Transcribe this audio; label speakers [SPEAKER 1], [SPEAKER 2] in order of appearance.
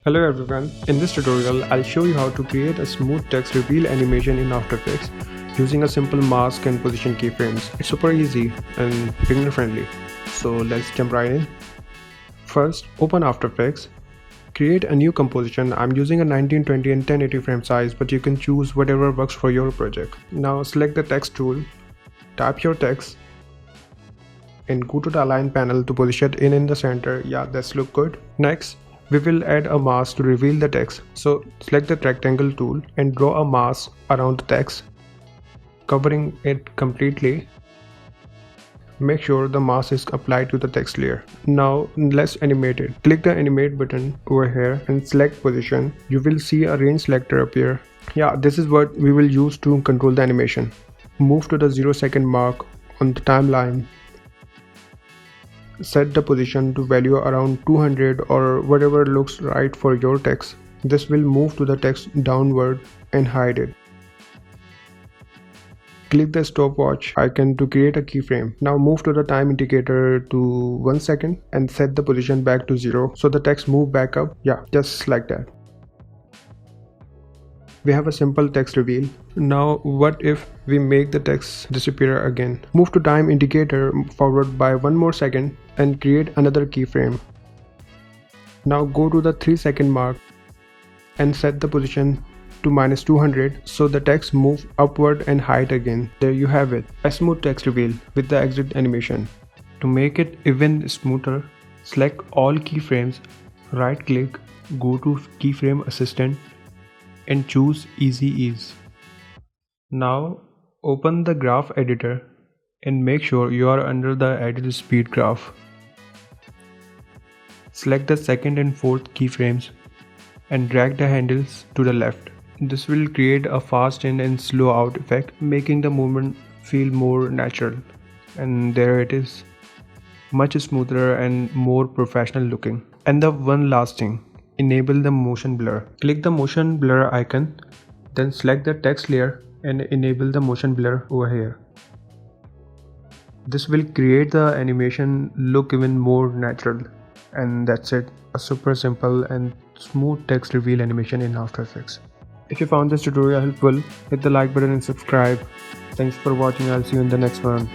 [SPEAKER 1] Hello everyone, in this tutorial I'll show you how to create a smooth text reveal animation in After Effects using a simple mask and position keyframes. It's super easy and beginner friendly. So let's jump right in. First, open After Effects. Create a new composition. I'm using a 1920 and 1080 frame size, but you can choose whatever works for your project. Now select the text tool, type your text and go to the align panel to position it in the center. Yeah, that's look good. Next, we will add a mask to reveal the text. So select the rectangle tool and draw a mask around the text, covering it completely. Make sure the mask is applied to the text layer. Now let's animate it. Click the animate button over here and select position. You will see a range selector appear. Yeah, this is what we will use to control the animation. Move to the 0-second mark on the timeline. Set the position to value around 200 or whatever looks right for your text. This will move to the text downward and hide it. Click the stopwatch icon to create a keyframe. Now move to the time indicator to 1 second and set the position back to 0 so the text move back up. Yeah, just like that. We have a simple text reveal. Now what if we make the text disappear again? Move to time indicator forward by 1 more second and create another keyframe. Now go to the 3-second mark and set the position to -200 so the text move upward and hide again. There you have it, a smooth text reveal with the exit animation. To make it even smoother, select all keyframes, right click, go to keyframe assistant and choose Easy Ease. Now open the graph editor and make sure you are under the edit speed graph. Select the second and fourth keyframes and drag the handles to the left. This will create a fast in and slow out effect, making the movement feel more natural. And there it is, much smoother and more professional looking. And the one last thing, enable the motion blur. Click the motion blur icon, then select the text layer and enable the motion blur over here. This will create the animation look even more natural. And that's it, a super simple and smooth text reveal animation in After Effects. If you found this tutorial helpful, hit the like button and subscribe. Thanks for watching. I'll see you in the next one.